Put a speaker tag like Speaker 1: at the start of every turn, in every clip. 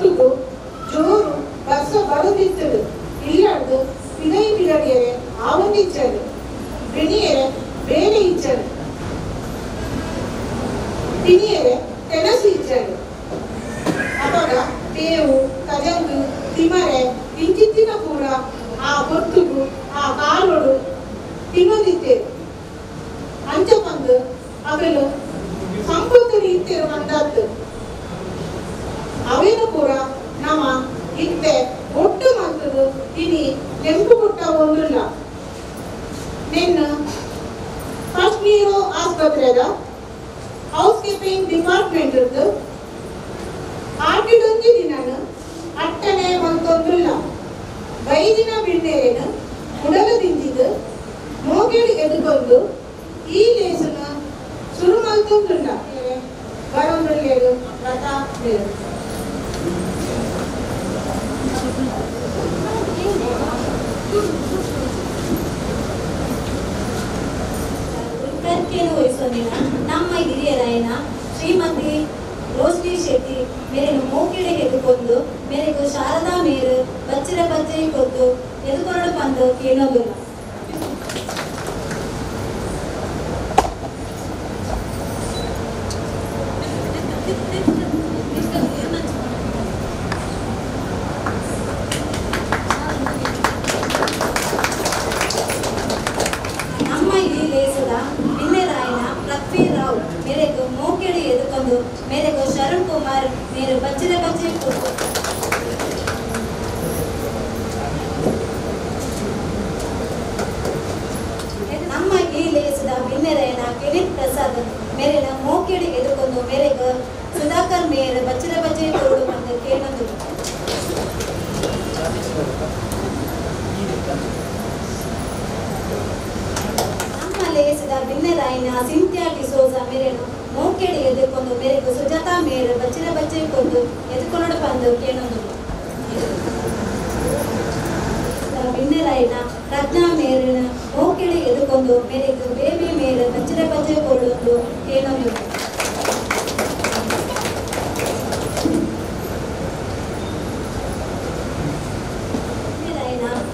Speaker 1: ಹೊತ್ತುಗು ಜೋರು ವರ್ಷ ಬರುತ್ತಿದ್ದಳು ಇಲ್ಲದು ಪಿನೈ ಬಿಡಡಿಯರೆ ಆವಂದಿಚ್ಚಳು ಬೆಣಿಯರೆ ಬೇರೆ ಇಚ್ಚಳು ಪಿನಿಯರೆ ತೆನಸು ಇಚ್ಚಳು ಅವಾಗ ಬೇವು ಕಜಂಗು ತಿಮರೆ ಇಂಚಿತ್ತಿನ ಕೂಡ ಆ ಹೊತ್ತುಗು ಆ ಕಾಲೋಡು ತಿನ್ನೋದಿತ್ತೇವೆ ಅಂಚ ಬಂದು ಅವಳು ಸಂಪೂರ್ಣ ಇತ್ತೇರು ಬಂದದ್ದು ಅವೇನು ಕೂಡ ನಮ್ಮ ಇತ್ತೆ ಒಟ್ಟು ಮಂತದು ಇನಿ ಕೆಂಪು ಗುಟ್ಟ ಒಂದಿಲ್ಲ ನಿನ್ನ ಫಸ್ಟ್ ನೀರು ಆಸ್ಪತ್ರೆದ ಹೌಸ್ ಕೀಪಿಂಗ್ ಡಿಪಾರ್ಟ್ಮೆಂಟ್ ಆಟಿಡೊಂಜಿ ದಿನನು ಅಟ್ಟನೆ ಮಂತೊಂದಿಲ್ಲ ಬೈದಿನ ಬಿಡ್ನೇರೇನು ಉಡಲ ದಿಂಜಿದು ಮೋಗೇಡಿ ಎದುಕೊಂಡು ಈ ಲೇಸನ ಶುರು ಮಲ್ತೊಂದಿಲ್ಲ ಬರೋಂದ್ರಲ್ಲೇರು ರಥ ಬೇರು
Speaker 2: ವಹಿಸೋದಿನ ನಮ್ಮ ಹಿರಿಯರಾಯನ ಶ್ರೀಮತಿ ರೋಶ್ನಿ ಶೆಟ್ಟಿ ಮೇರೆನು ಮೋಕಿಡೆ ಎದುಕೊಂಡು ಮೇರೆಗೂ ಶಾರದಾ ಮೇರು ಬಚ್ಚಿರ ಬಚ್ಚಿ ಕೊದ್ದು ಎದುಕೊಂಡು ಬಂದು ಕೇಳೋದಿಲ್ಲ मेरे को शरण कुमार मेरे बच्चे को ನಮ್ಮ ಈ ಲೇಸದ ಬಿನ್ನೆರೆಯನ ಕಿರಿತ್ ಪ್ರಸಾದ್ मेरे न मोकेड़ी ಎದುಕೊಂಡು मेरे को ಸುಧಾಕರ್ ಮೇರ್ ಬಚ್ಚರ ಬಚ್ಚೆ ತೋಡು ಬಂದು ಕೇಳಂದು ನಮ್ಮ ಲೇಸದ ಬಿನ್ನೆರಾಯನ ಸಿಂಥಿಯಾ ಡಿಸೋಜಾ मेरे ಮೋಕೆಡಿ ಎದುಕೊಂಡು मेरे को ಸುಜಾತಾ ಮೇರ್ ಬಚ್ಚರ ಬಚ್ಚೆ ಕೊಂಡು ಎದುಕೊಂಡು ಬಂದು ಕೇಳಂದು ಬಿನ್ನೆರಾಯನ ಪ್ರಜ್ಞಾ ಮೇರಿನ ಮೋಕೆಡಿ ಎದುಕೊಂಡು मेरे को ಬೇಬಿ ಮೇರ್ ಬಚ್ಚರ ಬಚ್ಚೆ ಕೊಂಡು ಕೇಳಂದು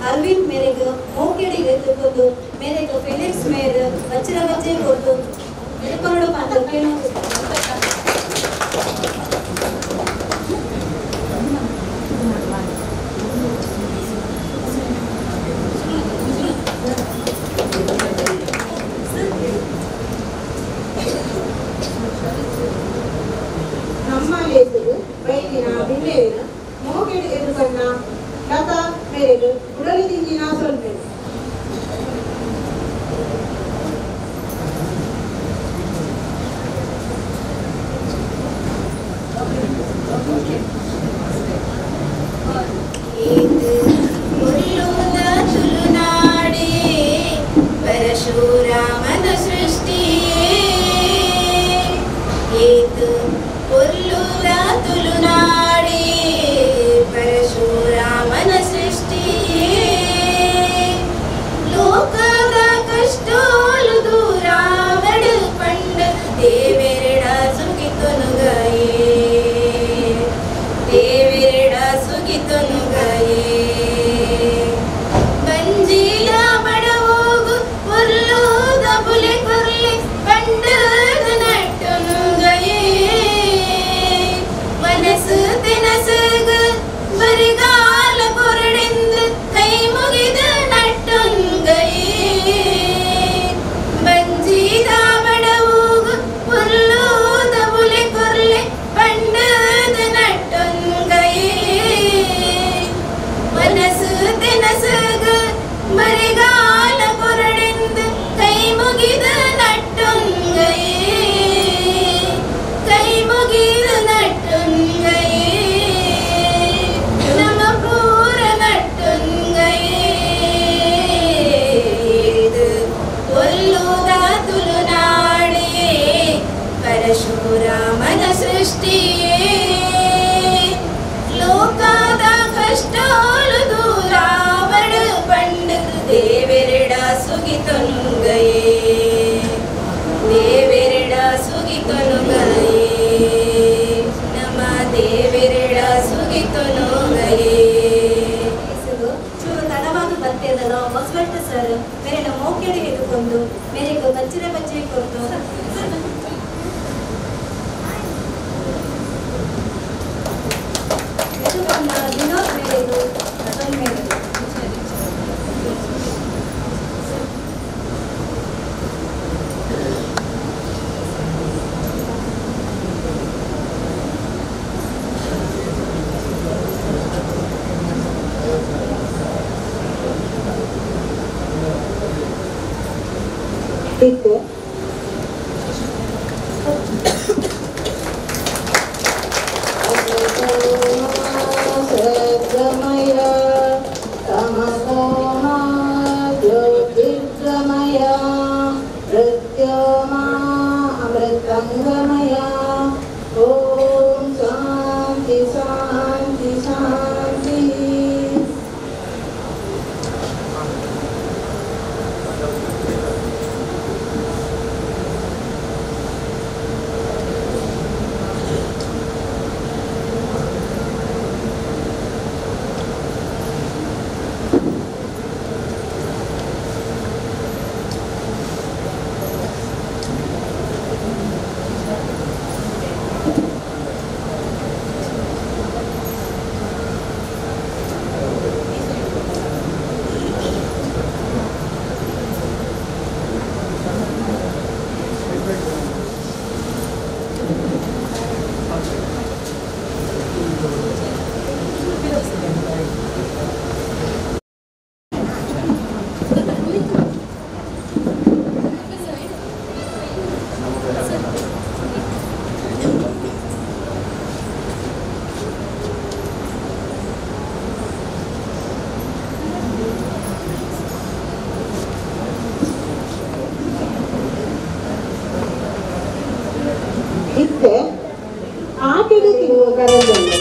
Speaker 2: अरविंद मेरे को मोकेड़ी एदुಕೊಂಡು मेरे को फिलिप्स मेर बच्चर बच्चे ಕೊಟ್ಟು ಎದುಕೊಂಡು ಬಂದು ಕೇಳೋದು
Speaker 1: ನಮ್ಮ ಲೇಸು ಬೈದಿನ ಬಿನ್ನೆರಿನ ಮೋಕೆಡಿ ಎದುಕೊಂಡ ಲತಾ मेरे उड़ली दिंजिना सोल्पे
Speaker 3: परशुरामन सृष्टि तुलुनाड़ी परशुरामन सृष्टि लोकದ ಕಷ್ಟೋಲು ದೂರ ಬಡಪಂಡ ದೇವೆರಡ ಸುಗಿತನುಗಯೇ ದೇವೆರಡ ಸುಗಿತನುಗಯೇ ಬಂಜಿಲ ಬಡವೋಗು ಪುರ್ಲುದ ಬುಲೆ ಕೊರ್ಲೆ ಪಂಡದ ನಟ್ಟನುಗಯೇ ಮನಸ್ಸು ತೆನಸಗ ಬರಿಗಾಲ ಕೊರಡೆಂದ ಕೈ ಮುಗಿದ ನಟ್ಟೊಂಗಯೇ ಬಂಜಿದ ಬಡವೂಗ ಪುರ್ಲೋದ ಬುಲೆ ಕೊರ್ಲೆ ಪಂಡದ ನಟ್ಟೊಂಗಯೇ
Speaker 1: ಇತ್ತು ಸದ್ಗಮಯ ತಮಸೋಮ ಜ್ಯೋತಿರ್ಗಮಯ ಮೃತ್ಯೋಮ ಅಮೃತಂಗಮಯ ಓಂ ಶಾಂತಿ ಶಾಂತಿ ಶಾಂತಿ. ಇತ್ತೆ ಆಕೆಗೆ ತಿನ್ನುವ ಕರದಲ್ಲಿ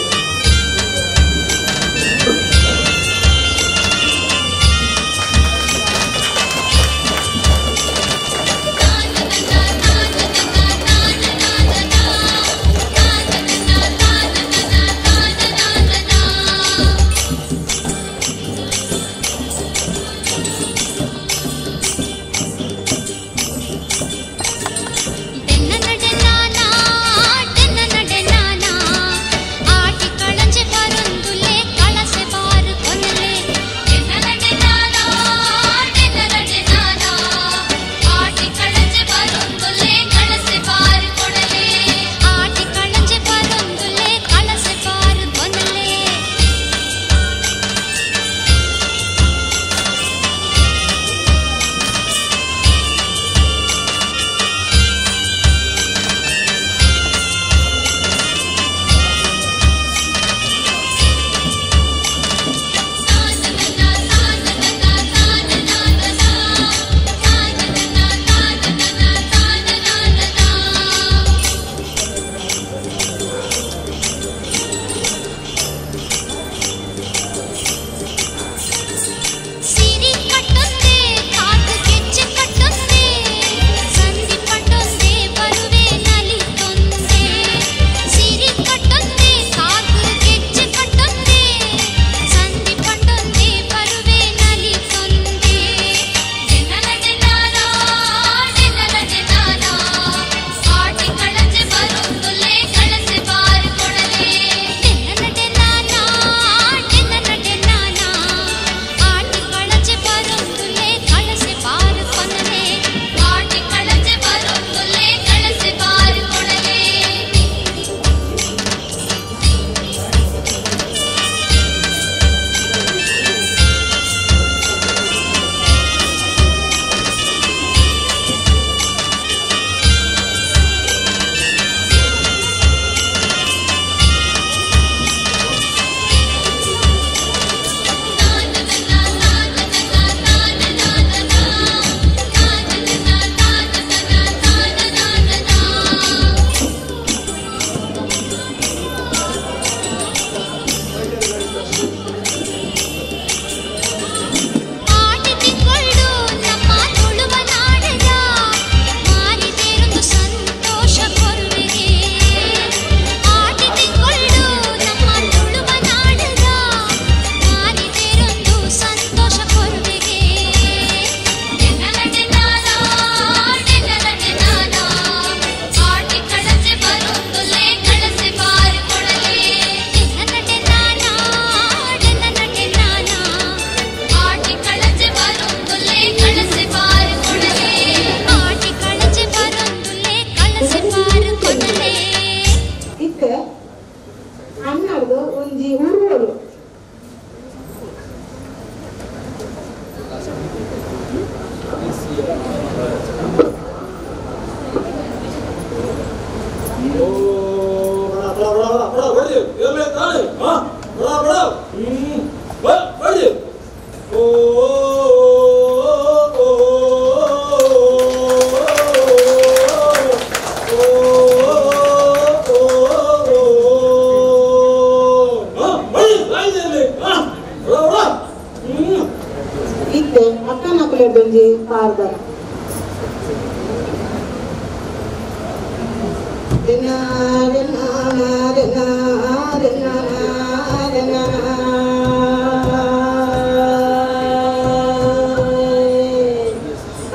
Speaker 1: ಕೇಳ್ದಂಜಿ ಪಾರ್ದನ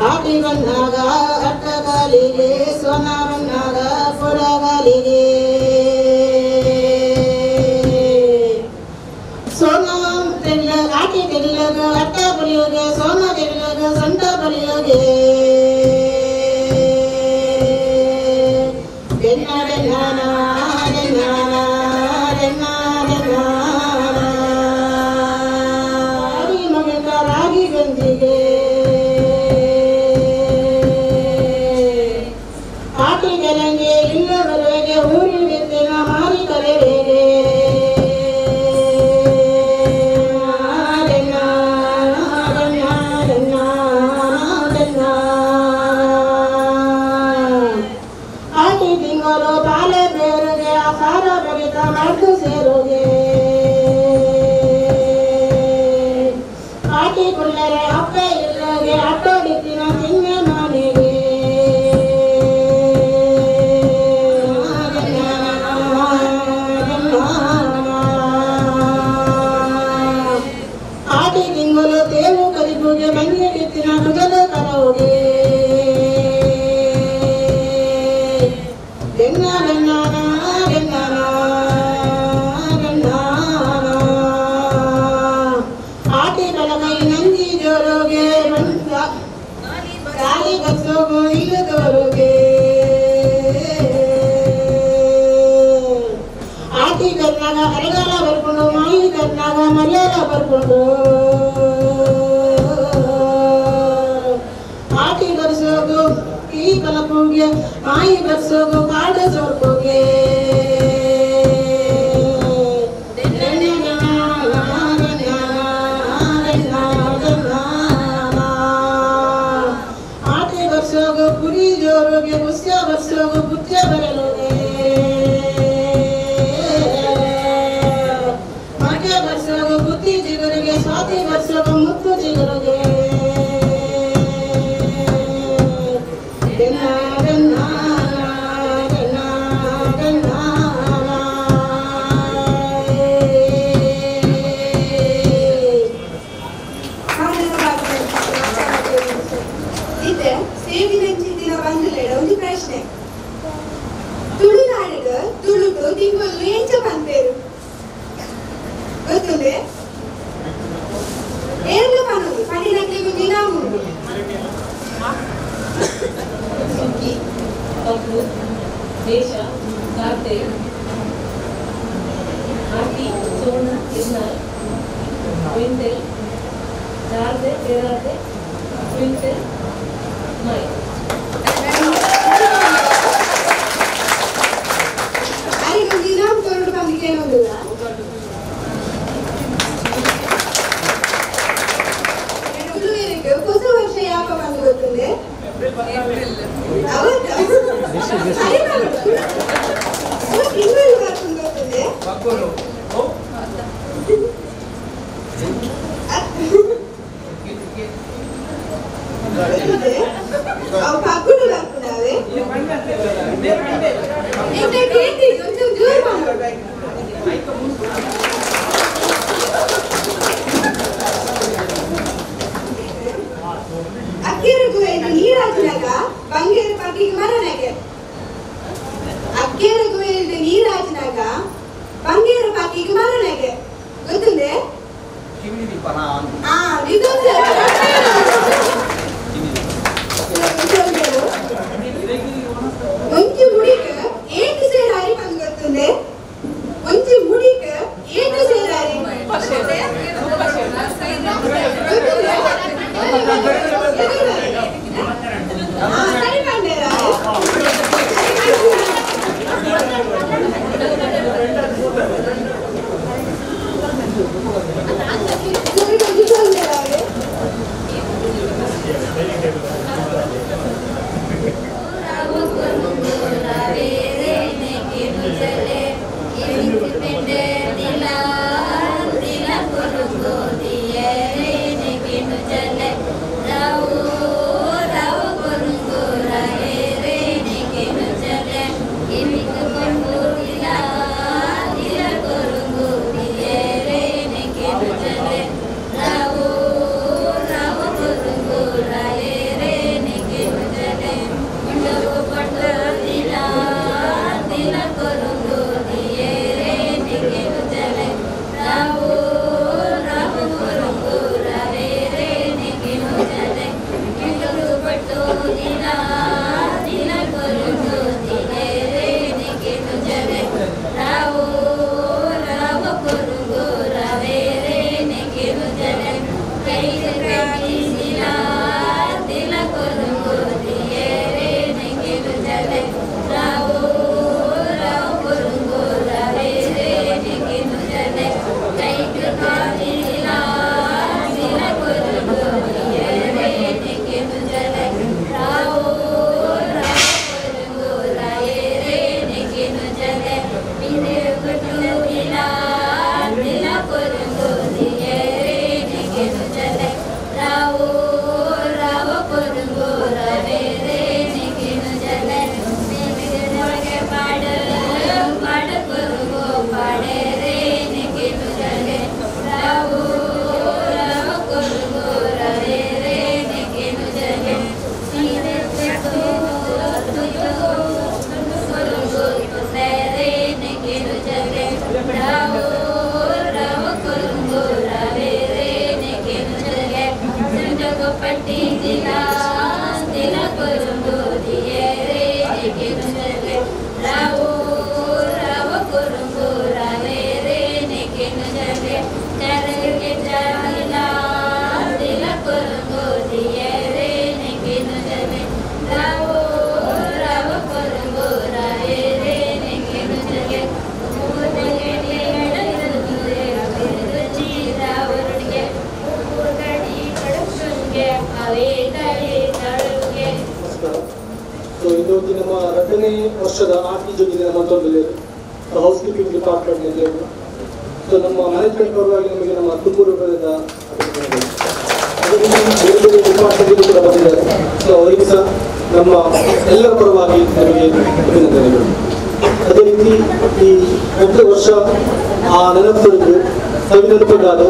Speaker 1: ಆಟಿ ಬಂದಾಗ ಅಟ್ಟಗಾಲಿಗೆ ಸೋನ ಬಂದಾಗ ಪುರಗಾಲಿಗೆ ಸೋನ ಆಟಿ ತೆಗಿಲಾಗ ಅಟ್ಟ ಬಲಿಯೋಗೆ ಸೋನ ತೆಗಿಲಾಗ ಸಂಟ ಬಲಿಯೋಗೆ ರಾಗಿ ಗಂಜಿಗೆ ಆಟಿ ಗಲಂಗೆ ಇಲ್ಲವರೆಗೆ ಊರಿಗೆ ಮಾರಿ ಕರೆವೇಗೆ ಆಟಿ ತಿಂಗಳು ಬಾಲೆ ಬೇರುಗೆ ಆಹಾರ ಬಗೆತ ಮಾಡ್ದು ಸೇರುಗೆ ಆಟಿ ಕುಳ್ಳರೆ ಅಪ್ಪ ಇಲ್ಲಗೆ ಅಟ್ಟೋಡಿತ್ತಿನ ತಿನ್ನೆ ಮನೆಗೆ ಆಟಿ ತಿಂಗಳು ತೇವು ಕಲಿಪುಗೆ ಬಂದಿಟ್ಟಿನ ನುಜಲು ಕರವುಗೆ ಆಟಿ ಬೆಳಗೈ ನಂಜಿ ಜೋರುಗೆ ಗಾಳಿ ಬಸ್ಸೋಗು ಇಲ್ಲದವರುಗೆ ಆಟಿ ಕರ್ನಾಗ ಅರಗಾಲ ಬರ್ಕೊಂಡು ಮಾಯಿ ಕರ್ನಾಗ ಮರ್ಯಾದ ಬರ್ಕೊಂಡು ಆಟಿ ಬರ್ಸೋಗು ಈ ಕಲಪುಗೆ ಮಾಯಿ ಬರ್ಸೋಗು ಕಾಡ ಸೋರ್ಪುಗೆ ಆಟಿ ಬರ್ಸೋಗು ಕುರಿ ಜೋರುಗೆ ಮುಸ್ಯ ಬರ್ಸೋಗು ಬುಚ್ಚ ಬರಲುಗೆ ಮಗ್ಗೆ ಬರ್ಸೋಗು ಬುತ್ತಿ ಚಿಗುರಿಗೆ ಸ್ವಾತಿ ಬರ್ಸೋಗು ಮುತ್ತು ಚಿಗುರಿಗೆ
Speaker 2: ಇದೆ ಸೇವಿನಂಚಿ ದಿನ ಬಂದುಲೆಡ ಒಂದು ಪ್ರಶ್ನೆ ತುಳುನಾಡಿಗ ತುಳುಟು ತಿಂಗಳು ಎಂಚ ಬಂತೇರು ಗೊತ್ತುಂದೆ ಏನು ಪನೋದು ಪಡಿನಕ್ಲಿಗೂ ದಿನ ಉಂಟು
Speaker 4: ಸುಗ್ಗಿ ಕಬ್ಬು ದೇಶ ಗಾದೆ ಆಟಿ ಸೋನ ಇನ್ನಾರ್ ಕ್ವಿಂಟಲ್ ದಾರ್ದೆ ತೆರಾದೆ ಕ್ವಿಂಟಲ್ ಮೈ
Speaker 2: ಅರಿಗೂ ದಿನ ತೊರಡು ಬಂದಿಗೆ ಏನೊಂದಿಲ್ಲ ತುಳುವರಿಗೆ ಹೊಸ ವರ್ಷ ಯಾಕ ಬಂದು ಗೊತ್ತುಂದೆ ಹೌದಾ ತಿಂಗಳು ಬರ್ತುಂದು ಗೊತ್ತುಂದೆ
Speaker 5: ಇದು ನಮ್ಮ 2ನೇ ವರ್ಷದ ಆರ್ಟಿ ಜೊತೆಗೆ ಮತ್ತೊಂದು ಹೌಸ್ ಕೀಪಿಂಗ್ ಡಿಪಾರ್ಟ್ಮೆಂಟ್ನಲ್ಲಿ ಸೊ ನಮ್ಮ ಮ್ಯಾನೇಜ್ಮೆಂಟ್ ಪರವಾಗಿ ನಮಗೆ ನಮ್ಮ ಹೃತ್ಪೂರ್ವಕವಾದ ಬೇರೆ ಬೇರೆ ಡಿಪಾರ್ಟ್ಮೆಂಟ್ ಕೂಡ ಬಂದಿದ್ದಾರೆ. ಸೊ ಅವರಿಗೆ ಸಹ ನಮ್ಮ ಎಲ್ಲರ ಪರವಾಗಿ ನಮಗೆ ಅಭಿನಂದನೆಗಳು. ಅದೇ ರೀತಿ ಈ 2 ವರ್ಷ ಆ ನೆನಪುಗಳು ಸವಿನೆನಪುಗಾದ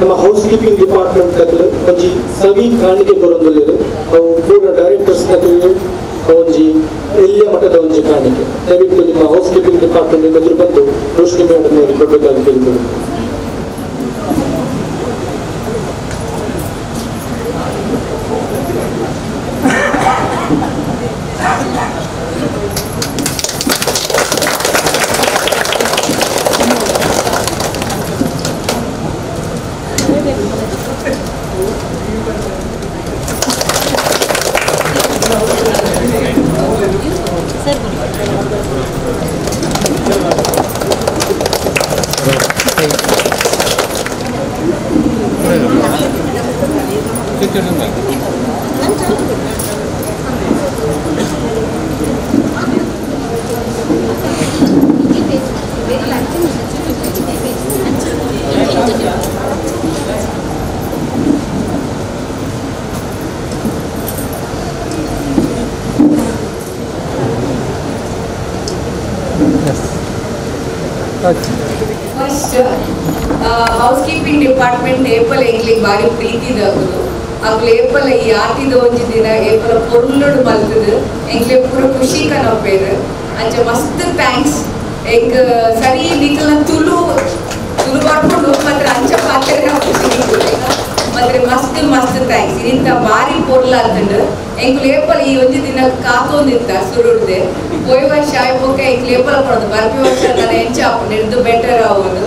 Speaker 5: ನಮ್ಮ ಹೌಸ್ ಕೀಪಿಂಗ್ ಡಿಪಾರ್ಟ್ಮೆಂಟ್ ಒಂಜಿ ಸವಿ ಕಾಣಿಕೆ ಕೊರೊಂದುಲ್ಲೆರ್ ಅವು ಪೂರ ಡೈರೆಕ್ಟರ್ಸ್ ಒಂಜಿ ಎಲ್ಲಿಯ ಮಟ್ಟದ ಒಂಜಿ ಕಾಣಿಕೆ ದಯವಿಟ್ಟು ನಿಮ್ಮ ಹೌಸ್ ಕೀಪಿಂಗ್ ಡಿಪಾರ್ಟ್ಮೆಂಟ್ ಎದುರು ಬಂದು ರೋಶಿನಿ ಮೇಡಮ್ ಅವರಿಗೆ ಕೊಡಬೇಕಾಗಿ ಕೇಳಿದರು.
Speaker 6: ಹೌಸ್ ಕೀಪಿಂಗ್ ಡಿಪಾರ್ಟ್ಮೆಂಟ್ ಏಪಲ್ ಎಂಗ್ಲಿಗೆ ಬಾರಿ ಪ್ರೀತಿದಾಗುದು ಆಗ್ಲು ಏಪಲ್ ಈ ಆತಿದ ಒಂಜಿ ದಿನ ಏಪಲ ಪೊರ್ಲುಡು ಮಲ್ತದು ಎಂಗ್ಲೆ ಪೂರ ಖುಷಿ ಕನಪೇರು ಅಂಚ ಮಸ್ತ್ ಥ್ಯಾಂಕ್ಸ್ ಎಂಗ್ ಸರಿ ನಿಕ್ಲ ತುಳು ಮಾಡ್ಕೊಂಡು ಮಾತ್ರ ಅಂಚ ಪಾತ್ರೆ ಮತ್ತೆ ಮಸ್ತ್ ಥ್ಯಾಂಕ್ಸ್ ಇಂಥ ಬಾರಿ ಪೊರ್ಲ ಅಂತಂಡು ಎಂಗ್ಲು ಏಪಲ್ ಈ ಒಂಜಿ ದಿನ ಕಾತೊಂದಿತ್ತ ಸುರುಡ್ದೆ ಪೋಯ್ ವರ್ಷ ಆಯ್ಪೋಕೆ ಎಂಗ್ಲು ಏಪಲ ಕೊಡೋದು ಬರ್ಪಿ ವರ್ಷ ನಾನು ಎಂಚಾಪು ನಿರ್ದು ಬೆಟರ್ ಆಗೋದು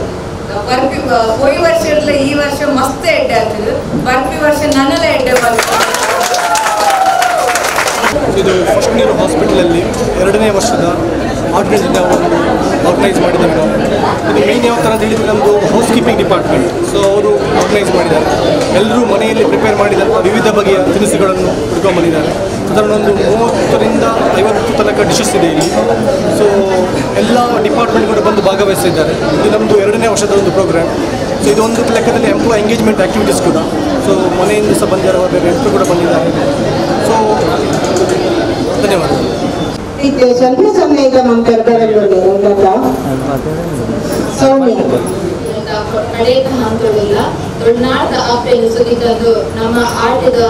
Speaker 6: ಬರ್ಪಿ ಪೋಯ್ ವರ್ಷ ಈ ವರ್ಷ ಮಸ್ತ್ ಎಡ್ಡೆ ಆಗ್ತದೆ ಬರ್ಪಿ ವರ್ಷ ನನ್ನೆಲ್ಲ ಎಡ್ಡೆ ಬಂತು.
Speaker 5: ಇದು ಫಸ್ಟ್ ನೀರು ಹಾಸ್ಪಿಟಲಲ್ಲಿ 2ನೇ ವರ್ಷದ ಆರ್ಡಿನೆನ್ಸ್ ಆರ್ಗನೈಸ್ ಮಾಡಿದ್ದೇವೆ ನಾವು. ಇದು ಮೇನ್ ಯಾವ ಥರ ಅಂತ ಹೇಳಿದರೆ ನಮ್ಮದು ಹೌಸ್ ಕೀಪಿಂಗ್ ಡಿಪಾರ್ಟ್ಮೆಂಟ್. ಸೊ ಅವರು ಆರ್ಗನೈಸ್ ಮಾಡಿದ್ದಾರೆ. ಎಲ್ಲರೂ ಮನೆಯಲ್ಲಿ ಪ್ರಿಪೇರ್ ಮಾಡಿದಂಥ ವಿವಿಧ ಬಗೆಯ ತಿನಿಸುಗಳನ್ನು ಹುಡ್ಕೊಂಡ್ಬಂದಿದ್ದಾರೆ. ಸಾಧಾರಣ ಒಂದು 30ರಿಂದ 50 ತನಕ ಡಿಶಸ್ ಇದೆ ಇಲ್ಲಿ. ಸೊ ಎಲ್ಲ ಡಿಪಾರ್ಟ್ಮೆಂಟ್ ಕೂಡ ಬಂದು ಭಾಗವಹಿಸಿದ್ದಾರೆ. ಇದು ನಮ್ಮದು 2ನೇ ವರ್ಷದ ಒಂದು ಪ್ರೋಗ್ರಾಮ್. ಸೊ ಇದೊಂದು ಲೆಕ್ಕದಲ್ಲಿ ಎಂಪ್ಲಾಯ್ ಎಂಗೇಜ್ಮೆಂಟ್ ಆ್ಯಕ್ಟಿವಿಟೀಸ್ ಕೂಡ. ಸೊ ಮನೆಯಿಂದ ಸಹ ಬಂದಿರುವ ಎಲ್ಲರೂ ಕೂಡ ಬಂದಿದ್ದಾರೆ. ಸೊ ಧನ್ಯವಾದ.
Speaker 1: ಸ್ವಲ್ಪ ಸಮಯ ಈಗ ನಮ್ಮ ಕರ್ನಾಟಕದಲ್ಲಿ ಸೌಮ್ಯ
Speaker 3: ನಡೆಯದ ಹಂತವಿಲ್ಲ ದೊಡ್ಡನಾಡ ಆಪೆಯನ್ನು ಸುಗಿದ್ದು ನಮ್ಮ ಆಟದ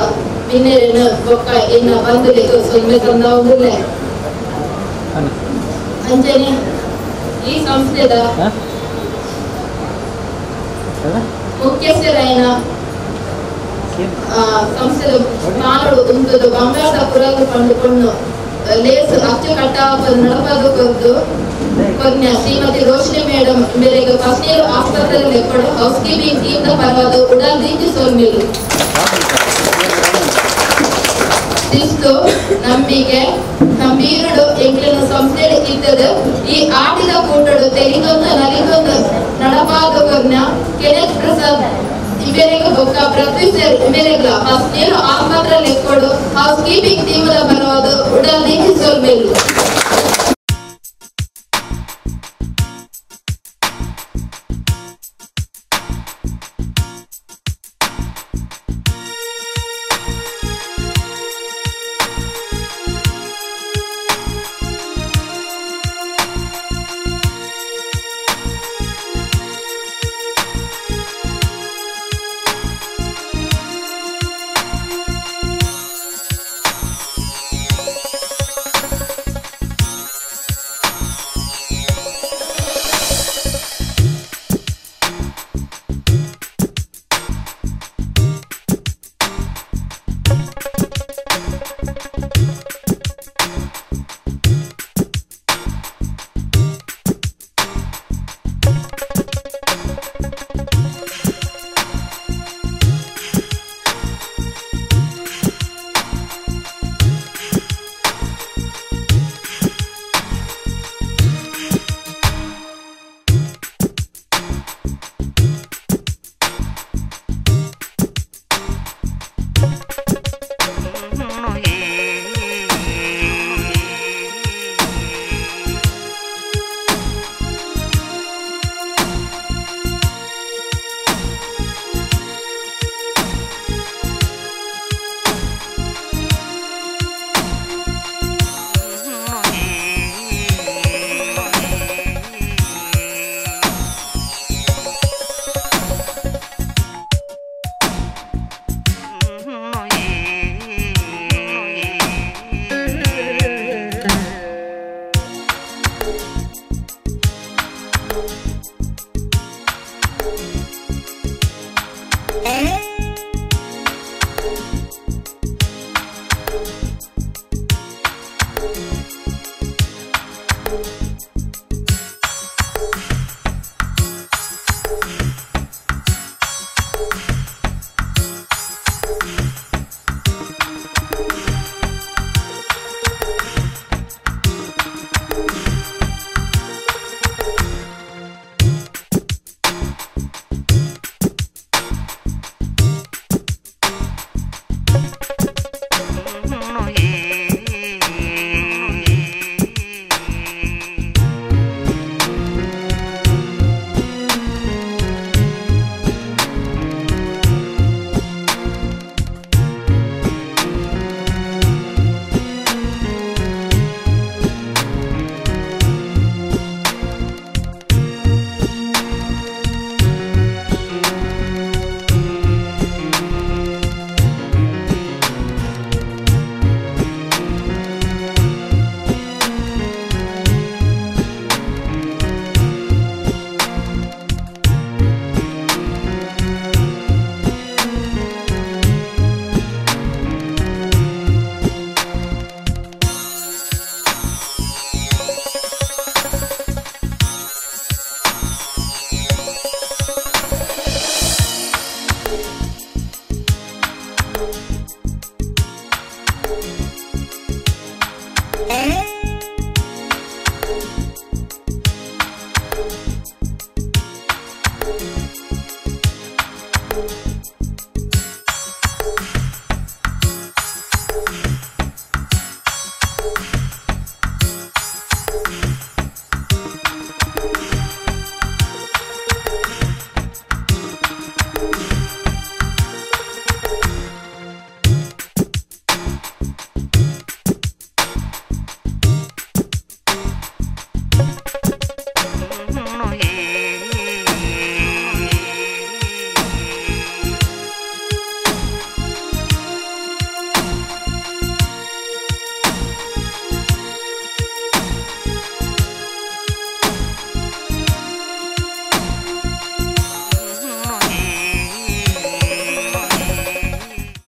Speaker 3: ವಿನ್ನರನ್ನು ಬೊಕ್ಕ ಇನ್ನು ಬಂದಲಿದ್ದು ಸೊಮ್ಮೆ ತಂದವುದಿಲ್ಲ ಅಂಜನೆ ಈ ಸಂಸ್ಥೆದ ಮುಖ್ಯಸ್ಥರಾಯನ ಸಂಸ್ಥೆದ ನಾಡು ಉಂಟು ಬಂಗಾರದ ಪುರಾಗ ಕಂಡುಕೊಂಡು ಲೇಸ್ ಅಚ್ಚು ಕಟ್ಟಾಪ ನಡಪಾಗ ಕೊದ್ದು ಕೊನ್ನ ಶ್ರೀಮತಿ ರೋಶಿನಿ ಮೇಡಮ್ ಮೇರೆಗೆ ಫಸ್ಟ್ ಇಯರ್ ಆಸ್ಪತ್ರೆಯಲ್ಲಿ ಎಕ್ಕಡು ಹೌಸ್ ಕೀಪಿಂಗ್ ಟೀಮ್ ಪರವಾದ ಉಡಲ್ ದೀಟಿ ಸೋಲ್ಮಿಲು ಇಷ್ಟು ನಂಬಿಕೆ ನಂಬೀರುಡು ಎಂಕ್ಲಿನ ಸಂಸ್ಥೆಯಲ್ಲಿ ಇದ್ದದು ಈ ಆಟಿದ ಕೂಟಡು ತೆಲಿಗೊಂದು ನಲಿಗೊಂದು ನಡಪಾದ ಕೊನ್ನ ಕೆನೆತ್ ಪ್ರಸಾದ್ ಇವೆರೆಗೆ ಬೊಕ್ಕ ಪ್ರೊಫೆಸರ್ ಇವೆರೆಗ್ಲ ಫಸ್ಟ್ ಇಯರ್ ಆಸ್ಪತ್ರೆಯಲ್ಲಿ ಎಕ್ಕಡು ಹೌಸ್ ಕೀಪಿಂಗ್ ಟೀಮ್ ಪರವಾದ ಉಡಲ್ ದೀಟಿ 20 ಸೋಲ್ಮಿಲು